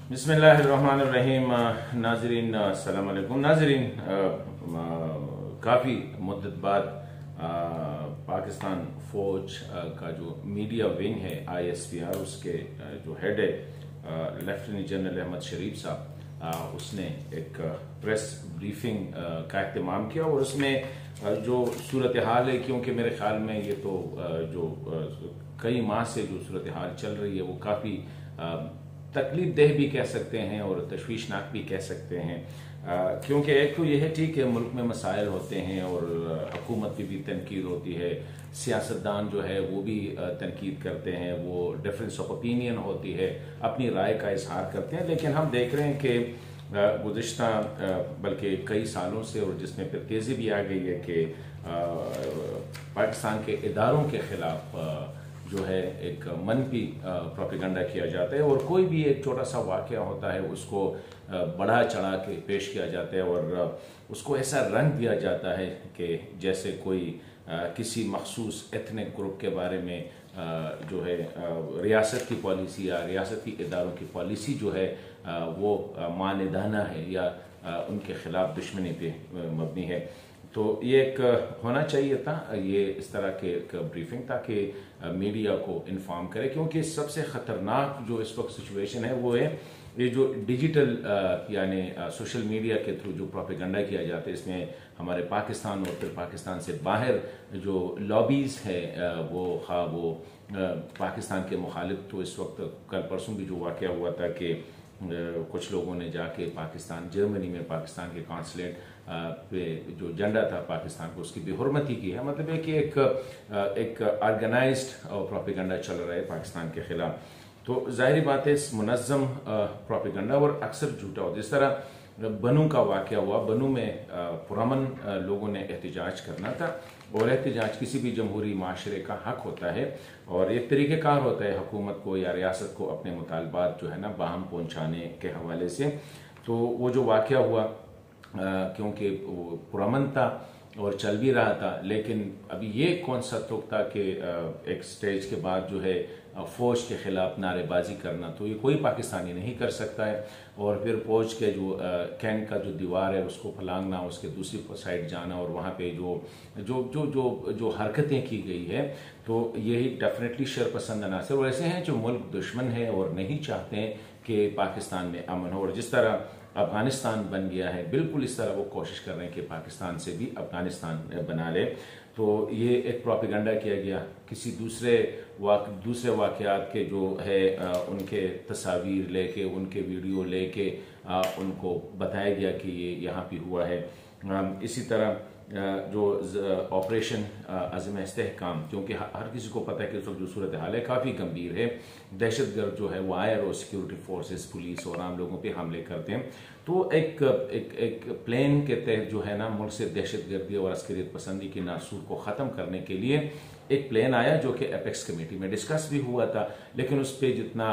बिस्मिल्लाहिर्रहमानिर्रहीम। नाजरीन अस्सलाम वालेकुम। नाजरीन, काफ़ी मुद्दत बाद पाकिस्तान फ़ौज का जो मीडिया विंग है ISPR, उसके जो हेड है लेफ्टिनेंट जनरल अहमद शरीफ साहब, उसने एक प्रेस ब्रीफिंग का अहतमाम किया और उसमें जो सूरत हाल है, क्योंकि मेरे ख्याल में ये तो जो कई माह से जो सूरत हाल चल रही है वो काफ़ी तकलीफ देह भी कह सकते हैं और तशवीशनाक भी कह सकते हैं, क्योंकि एक तो यह है ठीक है मुल्क में मसाइल होते हैं और हुकूमत की भी तनकीद होती है, सियासतदान जो है वो भी तनकीद करते हैं, वो डिफरेंस ऑफ ओपिनियन होती है, अपनी राय का इजहार करते हैं। लेकिन हम देख रहे हैं कि गुज़िश्ता बल्कि कई सालों से, और जिसमें फिर तेज़ी भी आ गई है कि पाकिस्तान के इदारों के खिलाफ जो है एक मनफी प्रोपेगेंडा किया जाता है और कोई भी एक छोटा सा वाक़या होता है उसको बढ़ा चढ़ा के पेश किया जाता है और उसको ऐसा रंग दिया जाता है कि जैसे कोई किसी मखसूस एथनिक ग्रुप के बारे में जो है रियासत की पॉलिसी या रियासती इदारों की पॉलिसी जो है वो मानदाना है या उनके खिलाफ दुश्मनी पे मबनी है। तो ये एक होना चाहिए था, ये इस तरह के एक ब्रीफिंग, ताकि मीडिया को इन्फॉर्म करे, क्योंकि सबसे ख़तरनाक जो इस वक्त सिचुएशन है वो है ये जो डिजिटल यानी सोशल मीडिया के थ्रू जो प्रोपेगेंडा किया जाता है। इसमें हमारे पाकिस्तान और फिर पाकिस्तान से बाहर जो लॉबीज़ है वो पाकिस्तान के मुखालिफ, तो इस वक्त कल परसों भी जो वाक़या हुआ था कि कुछ लोगों ने जाके पाकिस्तान जर्मनी में पाकिस्तान के कॉन्सुलेट पे जो झंडा था पाकिस्तान को, उसकी बेहुरमती की है। मतलब है कि एक ऑर्गेनाइज्ड प्रोपेगेंडा चल रहा है पाकिस्तान के खिलाफ। तो जाहिर बात है मुनज़्ज़म प्रोपेगेंडा और अक्सर झूठा होता है। जिस तरह बनू का वाक़या हुआ, बनू में पुरअमन लोगों ने एहतजाज करना था और एहतजाज किसी भी जमहूरी माशरे का हक होता है और एक तरीक़ेकार होता है हुकूमत को या रियासत को अपने मुतालबात जो है ना बाहम पहुँचाने के हवाले से। तो वो जो वाक़या हुआ क्योंकि पुरअमन था और चल भी रहा था, लेकिन अभी ये कौन सा तुक था कि एक स्टेज के बाद जो है फ़ौज के ख़िलाफ़ नारेबाजी करना, तो ये कोई पाकिस्तानी नहीं कर सकता है। और फिर फ़ौज के जो कैंट का जो दीवार है उसको फलांगना, उसके दूसरी साइड जाना और वहाँ पे जो जो जो जो जो हरकतें की गई है, तो यही डेफिनेटली शरपसंद अनासर और ऐसे हैं जो मुल्क दुश्मन है और नहीं चाहते हैं कि पाकिस्तान में अमन हो। और जिस तरह अफगानिस्तान बन गया है, बिल्कुल इस तरह वो कोशिश कर रहे हैं कि पाकिस्तान से भी अफगानिस्तान बना ले। तो ये एक प्रोपेगेंडा किया गया, किसी दूसरे वाक़यात के जो है उनके तस्वीर लेके, उनके वीडियो लेके उनको बताया गया कि ये यहाँ पे हुआ है। इसी तरह जो ऑपरेशन अज़्म इस्तेहकाम, क्योंकि हर किसी को पता है कि उस वक्त जो सूरत हाल है काफ़ी गंभीर है, दहशतगर्द जो है वो आए और सिक्योरिटी फोर्सेस, पुलिस और आम लोगों पे हमले करते हैं। तो एक प्लान के तहत जो है ना मुल्क से दहशतगर्दी और अस्करियत पसंदी की नासूर को ख़त्म करने के लिए एक प्लान आया जो कि एपेक्स कमेटी में डिस्कस भी हुआ था, लेकिन उस पर जितना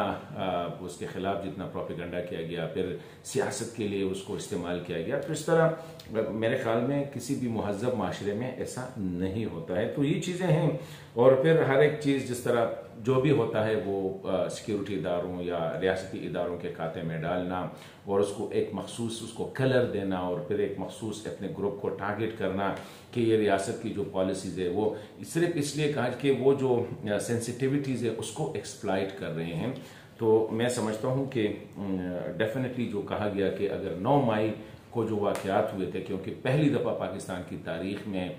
उसके खिलाफ जितना प्रोपेगेंडा किया गया, फिर सियासत के लिए उसको इस्तेमाल किया गया, तो इस तरह मेरे ख्याल में किसी भी मुहज़्ज़ब माशरे में ऐसा नहीं होता है। तो ये चीज़ें हैं। और फिर हर एक चीज़ जिस तरह जो भी होता है वो सिक्योरिटी इदारों या रियासती इदारों के खाते में डालना और उसको एक मखसूस उसको कलर देना और फिर एक मखसूस अपने ग्रुप को टारगेट करना कि ये रियासत की जो पॉलिसीज़ है वो सिर्फ इसलिए कहा कि वो जो सेंसिटिविटीज़ है उसको एक्सप्लॉइट कर रहे हैं। तो मैं समझता हूँ कि डेफिनेटली जो कहा गया कि अगर 9 मई को जो वाक़यात हुए थे, क्योंकि पहली दफ़ा पाकिस्तान की तारीख़ में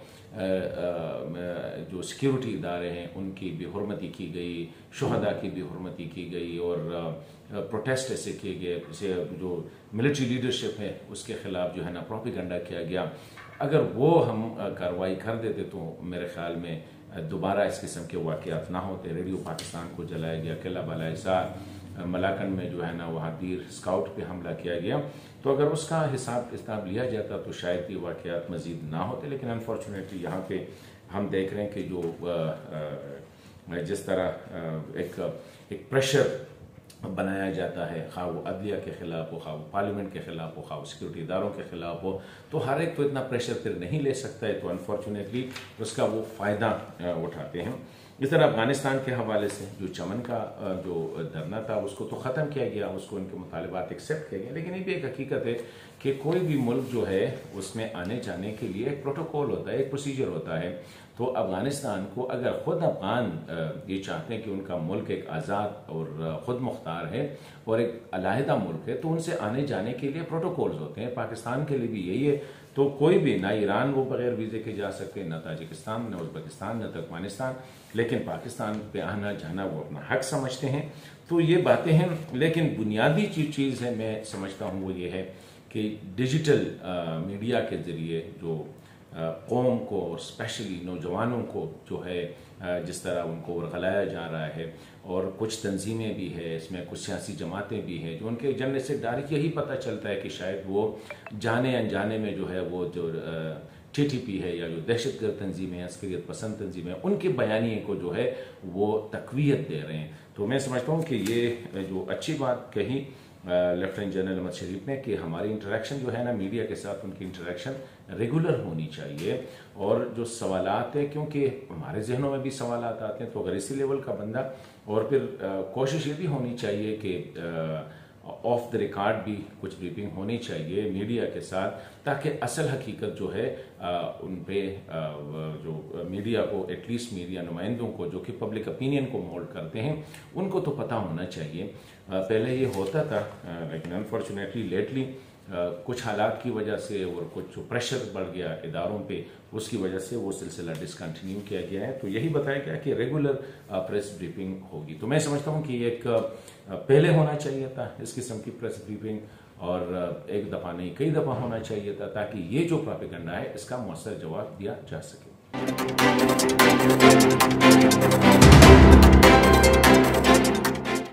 जो सिक्योरिटी इदारे हैं उनकी बेहुरमती की गई, शुहदा की बेहुरमती की गई और प्रोटेस्ट ऐसे किए गए, जैसे जो मिलिट्री लीडरशिप है उसके ख़िलाफ़ जो है ना प्रोपेगेंडा किया गया। अगर वो हम कार्रवाई कर देते तो मेरे ख़्याल में दोबारा इस किस्म के वाक़यात ना होते। रेडियो पाकिस्तान को जलाया गया, किला बालाहिसार, मलाकन में जो है ना वहाँ तीर स्काउट पे हमला किया गया। तो अगर उसका हिसाब किताब लिया जाता तो शायद ये वाक़यात मज़ीद ना होते, लेकिन अनफॉर्चुनेटली यहाँ पे हम देख रहे हैं कि जो जिस तरह एक प्रेशर बनाया जाता है, खा वो अदलिया के ख़िलाफ़ हो, खा वो पार्लियामेंट के ख़िलाफ़ हो, खा वो सिक्योरिटी इदारों के ख़िलाफ़ हो, तो हर एक तो इतना प्रेशर फिर नहीं ले सकता है, तो अनफॉर्चुनेटली उसका वो फ़ायदा उठाते हैं। इस तरह अफगानिस्तान के हवाले से जो चमन का जो धरना था उसको तो ख़त्म किया गया, उसको उनके मुतालिबात एक्सेप्ट किए गए, लेकिन ये भी एक हकीकत है कि कोई भी मुल्क जो है उसमें आने जाने के लिए एक प्रोटोकॉल होता है, एक प्रोसीजर होता है। तो अफगानिस्तान को अगर ख़ुद अफगान ये चाहते हैं कि उनका मुल्क एक आज़ाद और ख़ुद मुख्तार है और एक अलहदा मुल्क है, तो उनसे आने जाने के लिए प्रोटोकॉल्स होते हैं। पाकिस्तान के लिए भी यही है। तो कोई भी, ना ईरान वो बगैर वीज़े के जा सकते, न ताजिकिस्तान, न उज़्बेकिस्तान, न तुर्कमेनिस्तान, लेकिन पाकिस्तान पे आना जाना वो अपना हक समझते हैं। तो ये बातें हैं, लेकिन बुनियादी चीज़ है मैं समझता हूँ वो ये है कि डिजिटल मीडिया के ज़रिए जो कौम को और स्पेशली नौजवानों को जो है जिस तरह उनको वर्गलाया जा रहा है, और कुछ तंजीमें भी है इसमें, कुछ सियासी जमातें भी हैं जो उनके एजेंडे से डायरेक्ट यही पता चलता है कि शायद वो जाने अनजाने में जो है वो जो TTP है या जो दहशतगर्द तंजीमें हैं, अस्करियत पसंद तंजीमें, उनके बयानिए को जो है वो तकवीयत दे रहे हैं। तो मैं समझता हूँ कि ये जो अच्छी बात कही लेफ्टिनेंट जनरल अहमद शरीफ ने कि हमारी इंटरेक्शन जो है ना मीडिया के साथ, उनकी इंटरेक्शन रेगुलर होनी चाहिए। और जो सवालात है, क्योंकि हमारे जहनों में भी सवालात आते हैं, तो अगर इसी लेवल का बंदा, और फिर कोशिश ये भी होनी चाहिए कि ऑफ द रिकॉर्ड भी कुछ ब्रीफिंग होनी चाहिए मीडिया के साथ, ताकि असल हकीकत जो है उन पे जो मीडिया को, एटलीस्ट मीडिया नुमाइंदों को जो कि पब्लिक ओपिनियन को मोल्ड करते हैं, उनको तो पता होना चाहिए। पहले ये होता था, लेकिन अनफॉर्चुनेटली लेटली कुछ हालात की वजह से और कुछ प्रेशर बढ़ गया इदारों पे, उसकी वजह से वो सिलसिला डिसकंटिन्यू किया गया है। तो यही बताया गया कि रेगुलर प्रेस ब्रीफिंग होगी। तो मैं समझता हूँ कि एक पहले होना चाहिए था इस किस्म की प्रेस ब्रीफिंग, और एक दफ़ा नहीं कई दफ़ा होना चाहिए था, ताकि ये जो प्रोपेगेंडा है इसका मौसर जवाब दिया जा सके।